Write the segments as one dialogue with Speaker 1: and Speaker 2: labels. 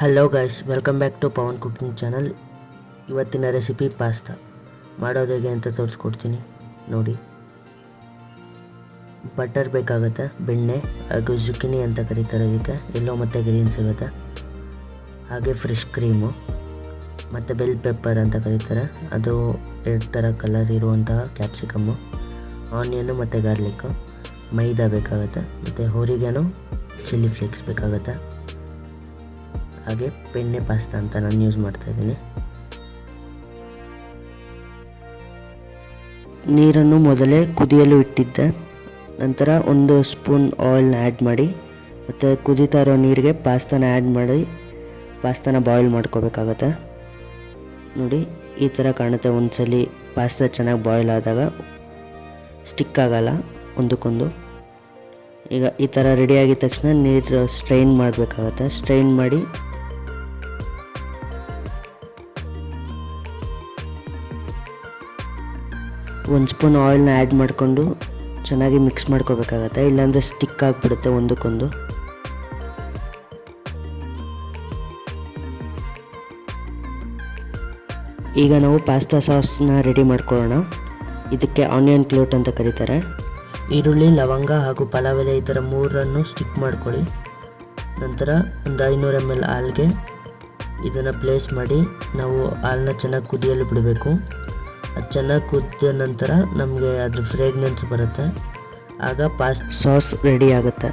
Speaker 1: Hello guys, welcome back to Pavan cooking channel. ಇವತ್ತಿನ recipe pasta ಮಾಡೋದು ಹೇಗೆ ಅಂತ ತೋರಿಸ್ಕೊಡ್ತೀನಿ ನೋಡಿ. ಬಟರ್ ಬೇಕಾಗುತ್ತೆ, ಬೆಣ್ಣೆ ಹಾಗೂ ಜುಕಿನಿ ಅಂತ ಕರೀತಾರೆ, ಇದಕ್ಕೆ ಎಲ್ಲೋ ಮತ್ತು ಗ್ರೀನ್ ಸಿಗುತ್ತೆ. ಹಾಗೆ ಫ್ರೆಶ್ ಕ್ರೀಮು ಮತ್ತು ಬೆಲ್ ಪೆಪ್ಪರ್ ಅಂತ ಕರೀತಾರೆ, ಅದು 2 ಥರ ಕಲರ್ ಇರುವಂತಹ ಕ್ಯಾಪ್ಸಿಕಮ್ಮು, ಆನಿಯನ್ನು ಮತ್ತು ಗಾರ್ಲಿಕ್ಕು, ಮೈದಾ ಬೇಕಾಗುತ್ತೆ, ಮತ್ತು ಹೋರಿಗೆನೋ ಚಿಲ್ಲಿ ಫ್ಲೇಕ್ಸ್ ಬೇಕಾಗುತ್ತೆ. ಹಾಗೆ ಪೆನ್ನೆ ಪಾಸ್ತಾ ಅಂತ ನಾನು ಯೂಸ್ ಮಾಡ್ತಾಯಿದ್ದೀನಿ. ನೀರನ್ನು ಮೊದಲೇ ಕುದಿಯಲು ಇಟ್ಟಿದ್ದೆ. ನಂತರ 1 ಸ್ಪೂನ್ ಆಯಿಲ್ನ ಆ್ಯಡ್ ಮಾಡಿ ಮತ್ತು ಕುದೀತಾ ಇರೋ ನೀರಿಗೆ ಪಾಸ್ತಾನ ಆ್ಯಡ್ ಮಾಡಿ ಪಾಸ್ತಾನ ಬಾಯ್ಲ್ ಮಾಡ್ಕೋಬೇಕಾಗತ್ತೆ. ನೋಡಿ, ಈ ಥರ ಕಾಣುತ್ತೆ. ಒಂದ್ಸಲಿ ಪಾಸ್ತಾ ಚೆನ್ನಾಗಿ ಬಾಯ್ಲ್ ಆದಾಗ ಸ್ಟಿಕ್ ಆಗಲ್ಲ ಒಂದಕ್ಕೊಂದು. ಈಗ ಈ ಥರ ರೆಡಿ ಆಗಿದ ತಕ್ಷಣ ನೀರು ಸ್ಟ್ರೈನ್ ಮಾಡಬೇಕಾಗತ್ತೆ. ಸ್ಟ್ರೈನ್ ಮಾಡಿ ಒಂದು ಸ್ಪೂನ್ ಆಯಿಲ್ನ ಆ್ಯಡ್ ಮಾಡಿಕೊಂಡು ಚೆನ್ನಾಗಿ ಮಿಕ್ಸ್ ಮಾಡ್ಕೋಬೇಕಾಗತ್ತೆ, ಇಲ್ಲಾಂದರೆ ಸ್ಟಿಕ್ ಆಗಿಬಿಡುತ್ತೆ ಒಂದಕ್ಕೊಂದು. ಈಗ ನಾವು ಪಾಸ್ತಾ ಸಾಸ್ನ ರೆಡಿ ಮಾಡ್ಕೊಳ್ಳೋಣ. ಇದಕ್ಕೆ ಆನಿಯನ್ ಕ್ಲೋಟ್ ಅಂತ ಕರೀತಾರೆ. ಈರುಳ್ಳಿ, ಲವಂಗ ಹಾಗೂ ಪಲಾವ್ ಎಲೆ ಈ ಥರ 3 ಸ್ಟಿಕ್ ಮಾಡ್ಕೊಳ್ಳಿ. ನಂತರ ಒಂದು 500 ml ಹಾಲಿಗೆ ಇದನ್ನು ಪ್ಲೇಸ್ ಮಾಡಿ ನಾವು ಹಾಲನ್ನ ಚೆನ್ನಾಗಿ ಕುದಿಯಲು ಬಿಡಬೇಕು. ಅದು ಚೆನ್ನಾಗಿ ಕುದಿದ ನಂತರ ನಮಗೆ ಅದ್ರ ಫ್ರೇಗ್ನೆನ್ಸ್ ಬರುತ್ತೆ, ಆಗ ಸಾಸ್ ರೆಡಿ ಆಗುತ್ತೆ.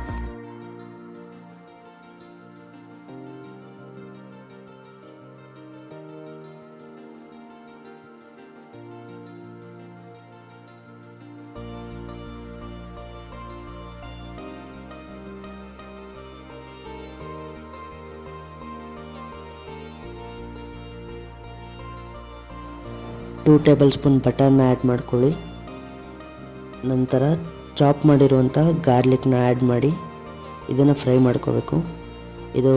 Speaker 1: ಟೂ ಟೇಬಲ್ ಸ್ಪೂನ್ ಬಟರ್ನ ಆ್ಯಡ್ ಮಾಡ್ಕೊಳ್ಳಿ. ನಂತರ ಚಾಪ್ ಮಾಡಿರುವಂಥ ಗಾರ್ಲಿಕ್ನ ಆ್ಯಡ್ ಮಾಡಿ ಇದನ್ನು ಫ್ರೈ ಮಾಡ್ಕೋಬೇಕು. ಇದು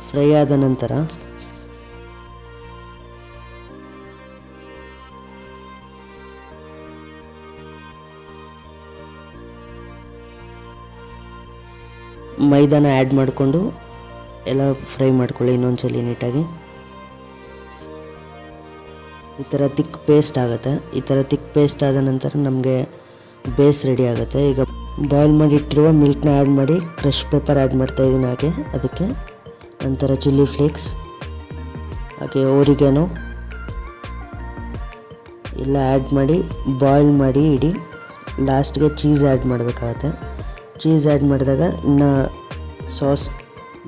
Speaker 1: ಫ್ರೈ ಆದ ನಂತರ ಮೈದಾನ ಆ್ಯಡ್ ಮಾಡಿಕೊಂಡು ಎಲ್ಲ ಫ್ರೈ ಮಾಡ್ಕೊಳ್ಳಿ ಇನ್ನೊಂದ್ಸಲಿ ನೀಟಾಗಿ. ಈ ಥರ ತಿಕ್ ಪೇಸ್ಟ್ ಆಗುತ್ತೆ. ಈ ಥರ ತಿಕ್ ಪೇಸ್ಟ್ ಆದ ನಂತರ ನಮಗೆ ಬೇಸ್ ರೆಡಿ ಆಗುತ್ತೆ. ಈಗ ಬಾಯ್ಲ್ ಮಾಡಿ ಇಟ್ಟಿರುವ ಮಿಲ್ಕ್ನ ಆ್ಯಡ್ ಮಾಡಿ ಕ್ರಷ್ ಪೆಪ್ಪರ್ ಆ್ಯಡ್ ಮಾಡ್ತಾಯಿದ್ದೀನಿ ಹಾಗೆ ಅದಕ್ಕೆ. ನಂತರ ಚಿಲ್ಲಿ ಫ್ಲೇಕ್ಸ್ ಹಾಗೆ ಓರಿಗೆನೋ ಎಲ್ಲ ಆ್ಯಡ್ ಮಾಡಿ ಬಾಯ್ಲ್ ಮಾಡಿ ಇಡಿ. ಲಾಸ್ಟ್ಗೆ ಚೀಸ್ ಆ್ಯಡ್ ಮಾಡಬೇಕಾಗತ್ತೆ. ಚೀಸ್ ಆ್ಯಡ್ ಮಾಡಿದಾಗ ಇನ್ನು ಸಾಸ್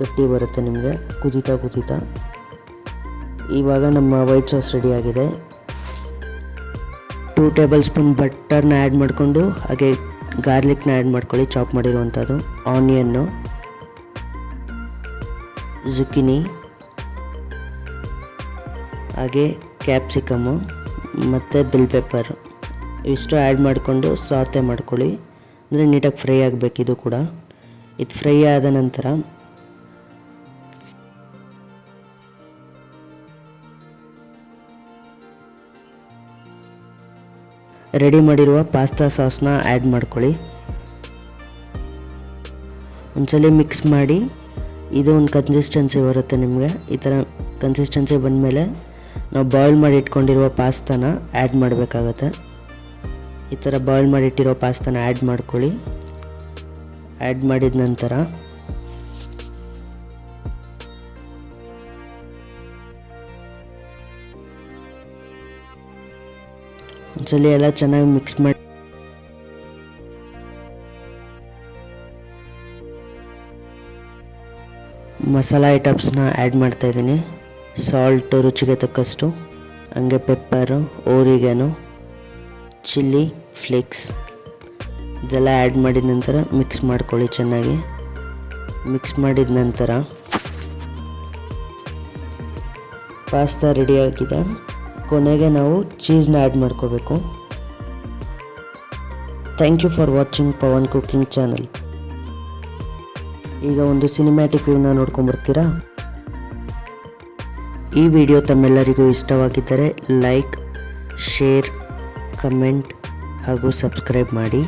Speaker 1: ಗಟ್ಟಿ ಬರುತ್ತೆ ನಿಮಗೆ ಕುದೀತಾ. ಇವಾಗ ನಮ್ಮ ವೈಟ್ ಸಾಸ್ ರೆಡಿ ಆಗಿದೆ. 2 ಟೇಬಲ್ ಸ್ಪೂನ್ ಬಟರ್ನ ಆ್ಯಡ್ ಮಾಡಿಕೊಂಡು ಹಾಗೆ ಗಾರ್ಲಿಕ್ನ ಆ್ಯಡ್ ಮಾಡ್ಕೊಳ್ಳಿ, ಚಾಪ್ ಮಾಡಿರುವಂಥದ್ದು, ಆನಿಯನ್ನು, ಜುಕಿನಿ ಹಾಗೆ ಕ್ಯಾಪ್ಸಿಕಮ್ಮು ಮತ್ತು ಬೆಲ್ ಪೆಪ್ಪರ್ ಇಷ್ಟು ಆ್ಯಡ್ ಮಾಡಿಕೊಂಡು ಸಾತೆ ಮಾಡ್ಕೊಳ್ಳಿ. ಅಂದರೆ ನೀಟಾಗಿ ಫ್ರೈ ಆಗಬೇಕು. ಇದು ಕೂಡ ಇದು ಫ್ರೈ ಆದ ನಂತರ ರೆಡಿ ಮಾಡಿರುವ ಪಾಸ್ತಾ ಸಾಸ್ನ ಆ್ಯಡ್ ಮಾಡ್ಕೊಳ್ಳಿ. ಒಂದ್ಸಲಿ ಮಿಕ್ಸ್ ಮಾಡಿ ಇದು ಒಂದು ಕನ್ಸಿಸ್ಟೆನ್ಸಿ ಬರುತ್ತೆ ನಿಮಗೆ. ಈ ಥರ ಕನ್ಸಿಸ್ಟೆನ್ಸಿ ಬಂದಮೇಲೆ ನಾವು ಬಾಯ್ಲ್ ಮಾಡಿ ಇಟ್ಕೊಂಡಿರುವ ಪಾಸ್ತಾನ ಆ್ಯಡ್ ಮಾಡಬೇಕಾಗತ್ತೆ. ಈ ಥರ ಬಾಯ್ಲ್ ಮಾಡಿ ಇಟ್ಟಿರೋ ಪಾಸ್ತಾನ ಆ್ಯಡ್ ಮಾಡ್ಕೊಳ್ಳಿ. ಆ್ಯಡ್ ಮಾಡಿದ ನಂತರ ಒಂದ್ಸಲಿ ಎಲ್ಲ ಚೆನ್ನಾಗಿ ಮಿಕ್ಸ್ ಮಾಡಿ ಮಸಾಲ ಐಟಮ್ಸ್ನ ಆ್ಯಡ್ ಮಾಡ್ತಾಯಿದ್ದೀನಿ. ಸಾಲ್ಟು ರುಚಿಗೆ ತಕ್ಕಷ್ಟು, ಹಂಗೆ ಪೆಪ್ಪರು, ಓರಿಗೆನೋ, ಚಿಲ್ಲಿ ಫ್ಲೇಕ್ಸ್ ಇದೆಲ್ಲ ಆ್ಯಡ್ ಮಾಡಿದ ನಂತರ ಮಿಕ್ಸ್ ಮಾಡ್ಕೊಳ್ಳಿ ಚೆನ್ನಾಗಿ. ಮಿಕ್ಸ್ ಮಾಡಿದ ನಂತರ ಪಾಸ್ತಾ ರೆಡಿಯಾಗಿದೆ. ಕೊನೆಗೆ ನಾವು ಚೀಸ್ನ ಆ್ಯಡ್ ಮಾಡ್ಕೋಬೇಕು. Thank you for watching Pavan cooking channel. ಈಗ ಒಂದು ಸಿನಿಮ್ಯಾಟಿಕ್ ವ್ಯೂನ ನೋಡ್ಕೊಂಬರ್ತೀರಾ? ಈ ವಿಡಿಯೋ ತಮ್ಮೆಲ್ಲರಿಗೂ ಇಷ್ಟವಾಗಿದ್ದರೆ ಲೈಕ್, ಶೇರ್, ಕಮೆಂಟ್ ಹಾಗೂ ಸಬ್ಸ್ಕ್ರೈಬ್ ಮಾಡಿ.